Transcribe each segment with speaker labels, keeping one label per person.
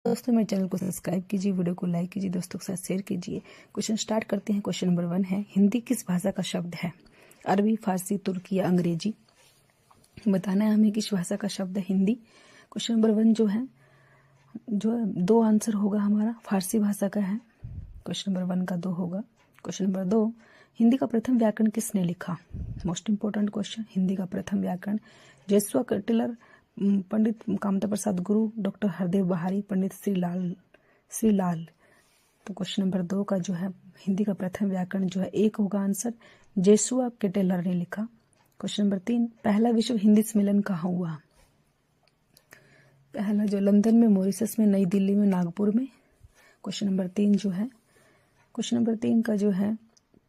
Speaker 1: दोस्तों मेरे चैनल को सब्सक्राइब कीजिए, वीडियो को लाइक कीजिए, दोस्तों के साथ शेयर कीजिए। क्वेश्चन स्टार्ट करते हैं। क्वेश्चन नंबर 1 है, हिंदी किस भाषा का शब्द है? अरबी, फारसी, तुर्की या अंग्रेजी? बताना है हमें किस भाषा का शब्द है हिंदी। क्वेश्चन नंबर 1 जो है दो आंसर होगा हमारा, फारसी भाषा का है। क्वेश्चन नंबर 1 का 2 होगा। क्वेश्चन नंबर 2, हिंदी का प्रथम व्याकरण किसने लिखा? Most important question. हिंदी का प्रथम व्याकरण जेसुआ कटिलर, पंडित कामता प्रसाद गुरु, डॉक्टर हरदेव बहारी, पंडित श्रीलाल। तो क्वेश्चन नंबर 2 का जो है हिंदी का प्रथम व्याकरण जो है एक होगा आंसर, जेसुआ कटिलर ने लिखा। क्वेश्चन नंबर 3, पहला विश्व हिंदी सम्मेलन कहाँ हुआ? पहला जो लंदन में, मॉरिशस में, नई दिल्ली में, नागपुर में। क्वेश्चन नंबर 3 जो है, क्वेश्चन नंबर 3 का जो है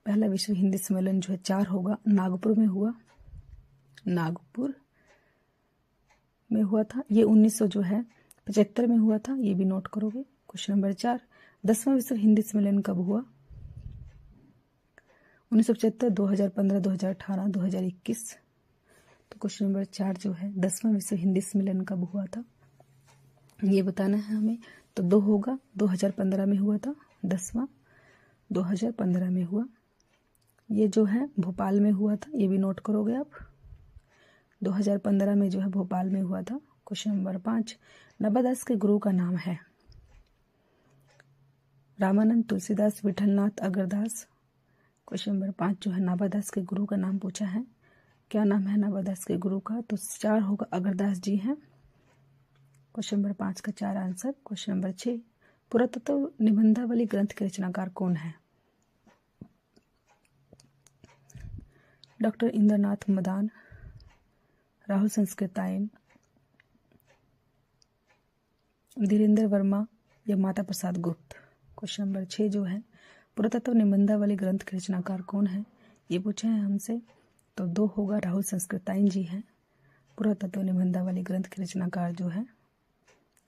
Speaker 1: पहला विश्व हिंदी सम्मेलन जो है 4 होगा, नागपुर में हुआ। नागपुर में हुआ था ये 1975 में हुआ था, ये भी नोट करोगे। क्वेश्चन नंबर 4, 10वां विश्व हिंदी सम्मेलन कब हुआ? 1975, 2015, 2018, 2021। तो क्वेश्चन नंबर 4 जो है 10वां विश्व हिंदी सम्मेलन कब हुआ था ये बताना है हमें। तो 2 होगा, 2015 में हुआ था, 10वां 2015 में हुआ। ये जो है भोपाल में हुआ था, ये भी नोट करोगे आप। 2015 में जो है भोपाल में हुआ था। क्वेश्चन नंबर 5, नवादास के गुरु का नाम है? रामानंद, तुलसीदास, विठलनाथ, अगरदास। क्वेश्चन नंबर 5 जो है नवादास के गुरु का नाम पूछा है। क्या नाम है नवादास के गुरु का? तो 4 होगा, अगरदास जी हैं। क्वेश्चन नंबर 5 का 4 आंसर। क्वेश्चन नंबर 6, पुरातत्व निबंधावली ग्रंथ के रचनाकार कौन है? डॉक्टर इंद्रनाथ मदान, राहुल संस्कृतायन, धीरेन्द्र वर्मा या माता प्रसाद गुप्त। क्वेश्चन नंबर 6 जो है पुरातत्व निबंधावली ग्रंथ के रचनाकार कौन है ये पूछे हैं हमसे। तो 2 होगा, राहुल संस्कृतायन जी हैं पुरातत्व निबंधावली ग्रंथ के रचनाकार जो है।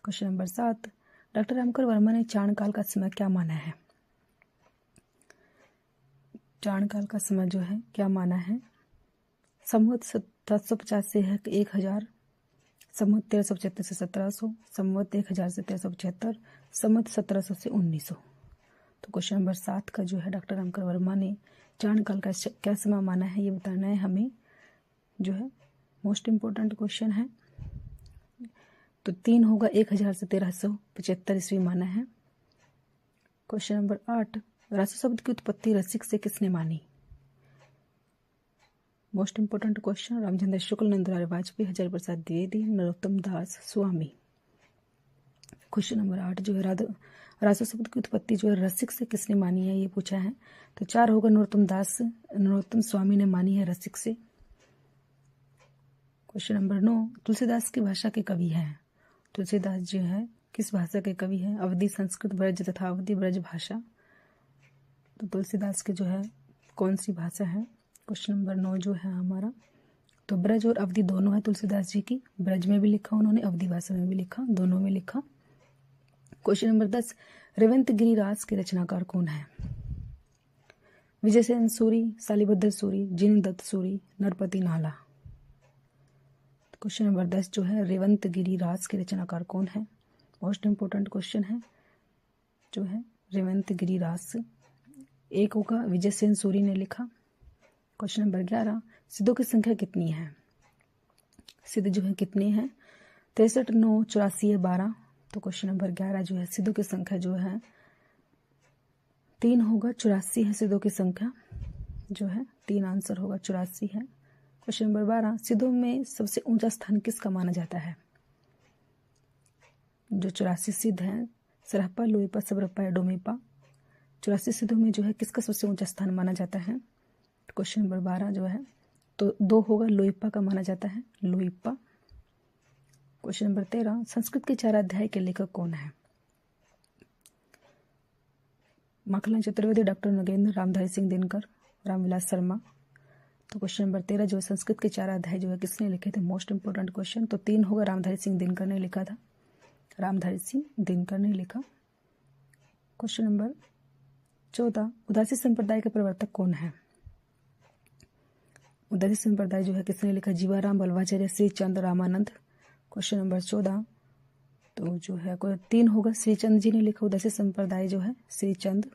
Speaker 1: Question number 7, doctor Ramkar Verma ने चाणकाल का समय क्या माना है? चाणकाल का समय जो है क्या माना है? संवत 750 से है 1000, संवत 1375 से 1700, संवत 1000 से 1375, संवत 1700 से 1900। तो क्वेश्चन नंबर 7 का जो है डॉक्टर रामकर वर्मा ने चाणकाल का क्या समय माना है ये बताना है हमें, जो है मोस्ट इम्पोर्टेंट क्वेश्चन है। तो 3 होगा, 1000 से 1375 ईस्वी माना है। क्वेश्चन नंबर 8, रासो शब्द की उत्पत्ति रसिक से किसने मानी? Most important question. Ramchandra Shukla, Nandlal Vajpayee, Hazari Prasad Dwivedi, Narottam Das Swami. Question number 8 जो है रासो शब्द की उत्पत्ति जो है रसिक से किसने मानी है ये पूछा है। तो 4 होगा, नरोत्तम स्वामी ने मानी है रसिक से। क्वेश्चन नंबर 9, तुलसीदास की भाषा के कवि हैं? तुलसीदास जो है किस भाषा के कवि हैं? अवधी, संस्कृत, ब्रज तथा अवधी ब्रज भाषा। तो तुलसीदास के जो है कौन सी भाषा है? क्वेश्चन नंबर 9 जो है हमारा, तो ब्रज और अवधी दोनों है तुलसीदास जी की। ब्रज में भी लिखा उन्होंने, अवधी भाषा में भी लिखा, दोनों में लिखा। क्वेश्चन नंबर 10, रेवंत गिरिराज के रचनाकार कौन है? विजयसेन सूरी, शालिभद्र सूरी, जिनदत्त सूरी, नरपति नाला। क्वेश्चन नंबर 10 जो है रेवंत गिरिराज के रचनाकार कौन है? मोस्ट इंपोर्टेंट क्वेश्चन है जो है रेवंत गिरिराज। 1 होगा, विजयसेन सूरी ने लिखा। क्वेश्चन नंबर 11, सिद्धों की संख्या कितनी है? सिद्ध जो है कितने हैं? 63, 9, 84 या 12। तो क्वेश्चन नंबर 11 जो है सिद्धों की संख्या जो है 3 होगा, 84 है सिद्धों की संख्या जो है। 3 आंसर होगा, 84 है। क्वेश्चन नंबर 12, सिद्धों में सबसे ऊंचा स्थान किसका माना जाता है? जो 84 सिद्ध हैं, सरहप्पा, लोईपा, सबरप्पा या डोमिपा। 84 सिद्धों में जो है किसका सबसे ऊंचा स्थान माना जाता है? क्वेश्चन नंबर 12 जो है तो 2 होगा, लोईपा का माना जाता है, लोईपा। क्वेश्चन नंबर 13, संस्कृत के 4 अध्याय के लेखक कौन है? माखनलाल चतुर्वेदी, डॉक्टर नगेंद्र, रामधारी सिंह दिनकर, रामविलास शर्मा। तो क्वेश्चन नंबर 13 जो है संस्कृत के 4 अध्याय जो है किसने लिखे थे? Most important question. तो 3 होगा, रामधारी सिंह दिनकर ने लिखा था, रामधारी सिंह दिनकर ने लिखा। क्वेश्चन नंबर 14, उदासी संप्रदाय के प्रवर्तक कौन है? उदासी संप्रदाय जो है किसने लिखा? जीवाराम, बल्वाचार्य, श्री चंद्र रामानंद। क्वेश्चन नंबर 14, तो जो है कोई 3 होगा, श्रीचंद जी ने लिखा, उदासी संप्रदाय जो है श्रीचंद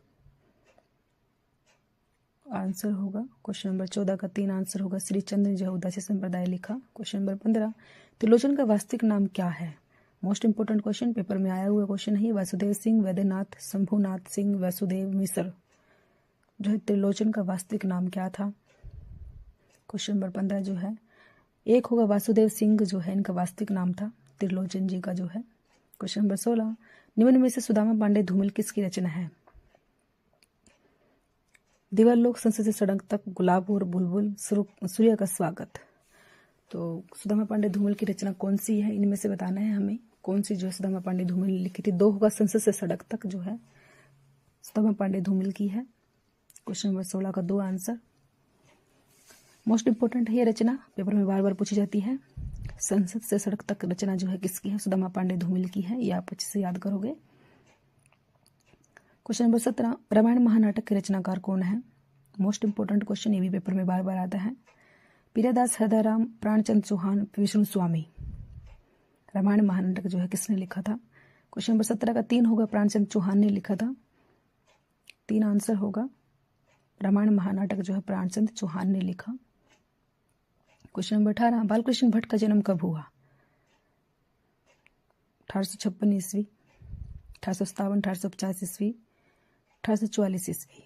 Speaker 1: आंसर होगा। क्वेश्चन नंबर 14 का 3 आंसर होगा, श्रीचंद ने जो है उदासी संप्रदाय लिखा। क्वेश्चन नंबर 15, त्रिलोचन का वास्तविक नाम क्या है? मोस्ट इंपोर्टेंट क्वेश्चन, पेपर में आया हुआ क्वेश्चन है। वासुदेव सिंह, वैद्यनाथ, शंभुनाथ सिंह, वासुदेव मिश्र जो है त्रिलोचन का वास्तविक नाम क्या था? क्वेश्चन नंबर 15 जो है एक होगा, वासुदेव सिंह जो है इनका वास्तविक नाम था, त्रिलोचन जी का जो है। क्वेश्चन नंबर 16, निम्न में से सुदामा पांडे धूमिल किसकी रचना है? दिवालोक, संसद से सड़क तक, गुलाब और बुलबुल, सूर्य का स्वागत। तो सुदामा पांडे धूमिल की रचना कौन सी है, इनमें से बताना है हमें कौन सी जो है सुदामा पांडे धूमिल ने लिखी थी। 2 होगा, संसद से सड़क तक जो है सुदामा पांडे धूमिल की है। क्वेश्चन नंबर 16 का 2 आंसर। मोस्ट इंपोर्टेंट है ये रचना, पेपर में बार बार पूछी जाती है। संसद से सड़क तक रचना जो है किसकी है? सुदामा पांडे धूमिल की है, ये आप अच्छे से याद करोगे। क्वेश्चन नंबर 17, रामायण महानाटक के रचनाकार कौन है? मोस्ट इंपोर्टेंट क्वेश्चन, ये भी पेपर में बार बार आता है। पीरादास, हृदयराम, प्राणचंद चौहान, विष्णु स्वामी। रामायण महानाटक जो है किसने लिखा था? क्वेश्चन नंबर 17 का 3 होगा, प्राणचंद चौहान ने लिखा था, 3 आंसर होगा। रामायण महानाटक जो है प्राणचंद चौहान ने लिखा। क्वेश्चन नंबर 18, बालकृष्ण भट्ट का जन्म कब हुआ? 1856 ईस्वी, 1857, 1850 ईस्वी, 1844 ईस्वी।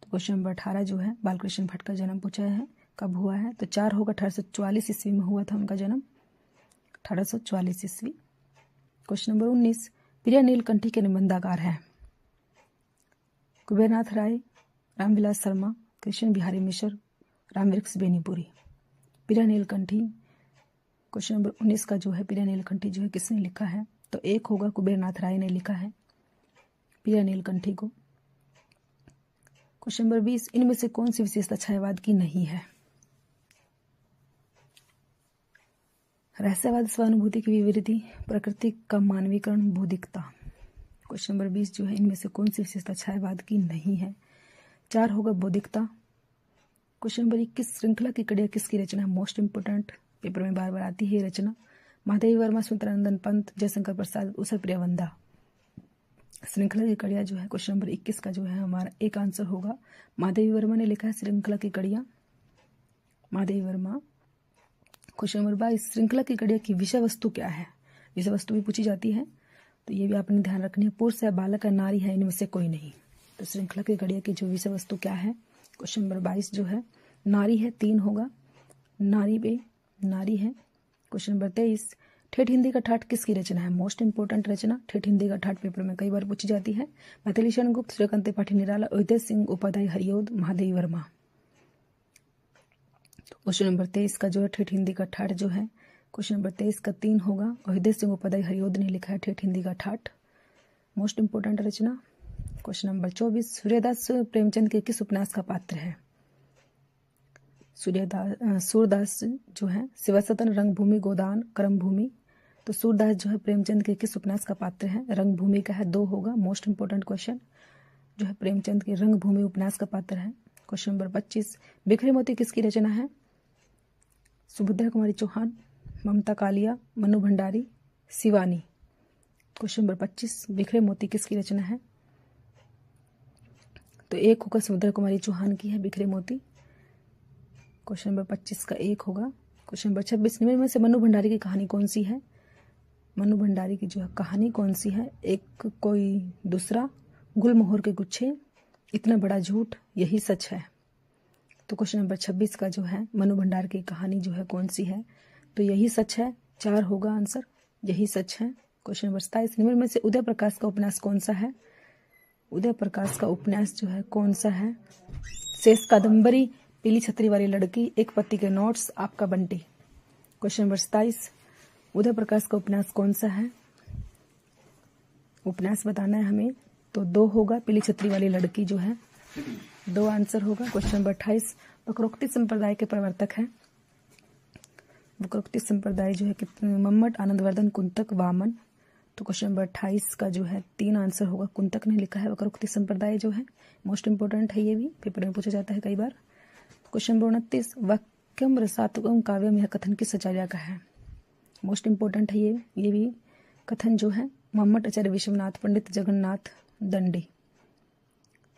Speaker 1: तो क्वेश्चन नंबर 18 जो है बालकृष्ण भट्ट का जन्म पूछा है, कब हुआ है? तो 4 होगा, 1844 ईस्वी में हुआ था उनका जन्म, 1844 ईस्वी। क्वेश्चन नंबर 19, प्रिया नीलकंठी के निबंधाकार हैं? कुबेरनाथ राय, रामविलास शर्मा, कृष्ण बिहारी मिश्र, रामवृक्ष बेनीपुरी। प्रिया नीलकंठी, क्वेश्चन नंबर 19 का जो है प्रिया नीलकंठी जो है किसने लिखा है? तो 1 होगा, कुबेरनाथ राय ने लिखा है प्रिया नीलकंठी को। क्वेश्चन नंबर 20, इनमें से कौन सी विशेषता छायावाद की नहीं है? रहस्यवाद, स्वानुभूति की विवृद्धि, प्रकृति का मानवीकरण, बौद्धिकता। क्वेश्चन नंबर 20 जो है इनमें से कौन सी विशेषता छायावाद की नहीं है? 4 होगा, बौद्धिकता। क्वेश्चन नंबर 21, श्रृंखला की कड़ियाँ किसकी रचना है? मोस्ट इंपोर्टेंट, पेपर में बार बार आती है ये रचना। महादेवी वर्मा, सुमित्रानंदन पंत, जयशंकर प्रसाद, उषा प्रियवंदा। श्रृंखला की कड़ियाँ जो है क्वेश्चन नंबर 21 का जो है हमारा 1 आंसर होगा। महादेवी वर्मा ने लिखा है श्रृंखला की कड़ियाँ, महादेवी वर्मा। क्वेश्चन नंबर 22, श्रृंखला की कड़ियाँ की विषय वस्तु क्या है? विषय वस्तु भी पूछी जाती है, तो ये भी आपने ध्यान रखनी है। पुरुष है, बालक है, नारी है, इनमें से कोई नहीं। तो श्रृंखला की कड़ियाँ की जो विषय वस्तु क्या है? क्वेश्चन नंबर 22 जो है नारी है, 3 होगा, नारी पे नारी है। क्वेश्चन नंबर 23, ठेठ हिंदी का ठाठ किसकी रचना है? मोस्ट इंपोर्टेंट रचना, ठेठ हिंदी का ठाठ पेपर में कई बार पूछी जाती है। मैथिली शरण गुप्त, सूर्यकांत त्रिपाठी निराला, अयोध्या सिंह उपाध्याय, हरिओद, महादेवी वर्मा। क्वेश्चन नंबर 23 का जो है ठेठ हिंदी का ठाठ जो है क्वेश्चन नंबर 23 का 3 होगा, अयोध्या सिंह उपाध्याय, हरिओद ने लिखा है ठेठ हिंदी का ठाठ, मोस्ट इंपोर्टेंट रचना। क्वेश्चन नंबर 24, सूर्यदास प्रेमचंद के किस उपन्यास का पात्र है? सूरदास जो है शिवसतन, रंगभूमि, गोदान, कर्मभूमि। तो सूरदास जो है प्रेमचंद के किस उपन्यास का पात्र है? रंगभूमि का है, 2 होगा, मोस्ट इंपोर्टेंट क्वेश्चन जो है प्रेमचंद के रंगभूमि उपन्यास का पात्र है। क्वेश्चन नंबर 25, बिखरे मोती किसकी रचना है? सुभद्रा कुमारी चौहान, ममता कालिया, मनु भंडारी, शिवानी। क्वेश्चन नंबर 25, बिखरे मोती किसकी रचना है? तो 1 होगा, सुभद्रा कुमारी चौहान की है बिखरे मोती। क्वेश्चन नंबर 25 का 1 होगा। क्वेश्चन नंबर 26, निम्न में से मनु भंडारी की कहानी कौन सी है? मनु भंडारी की जो है कहानी कौन सी है? एक कोई दूसरा, गुलमोहर के गुच्छे, इतना बड़ा झूठ, यही सच है। तो क्वेश्चन नंबर 26 का जो है मनु भंडार की कहानी जो है कौन सी है? तो यही सच है, 4 होगा आंसर, यही सच है। क्वेश्चन नंबर 27, निम्न में से उदय प्रकाश का उपन्यास कौन सा है? उदय प्रकाश का उपन्यास जो है कौन सा है? शेष कादम्बरी, पीली छतरी वाली लड़की, एक पत्ती के नोट्स, आपका बंटी। क्वेश्चन नंबर 27, उदय प्रकाश का उपन्यास कौन सा है? उपन्यास बताना है हमें, तो 2 होगा, पीली छतरी वाली लड़की जो है, 2 आंसर होगा। क्वेश्चन नंबर 28, वक्रोक्ति संप्रदाय के प्रवर्तक हैं? वक्रोक्ति संप्रदाय जो है मम्मट, आनंदवर्धन, कुंतक, वामन। तो क्वेश्चन नंबर 28 का जो है 3 आंसर होगा, कुंतक ने लिखा है वक्रोक्ति संप्रदाय जो है, मोस्ट इंपोर्टेंट है, ये भी पेपर में पूछा जाता है कई बार। क्वेश्चन नंबर 29, वाक्यम रसात्मकम काव्यम, यह कथन किस आचार्य का है? मोस्ट इंपोर्टेंट है ये भी कथन जो है मोहम्मद आचार्य विश्वनाथ, पंडित जगन्नाथ दंडी।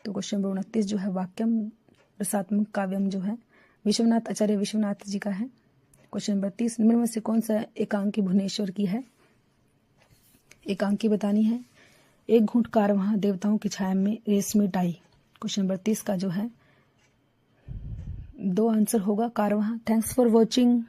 Speaker 1: तो क्वेश्चन नंबर 29 जो है वाक्यम रसात्मक काव्यम जो है विश्वनाथ आचार्य विश्वनाथ जी का है। क्वेश्चन नंबर 30 निम्न में से कौन सा एकांकी भुवनेश्वर की है? एकांकी बतानी है। एक घूंट कारवां देवताओं की छाया में रेशमी टाई। क्वेश्चन नंबर 30 का जो है 2 आंसर होगा कारवां। Thanks for watching.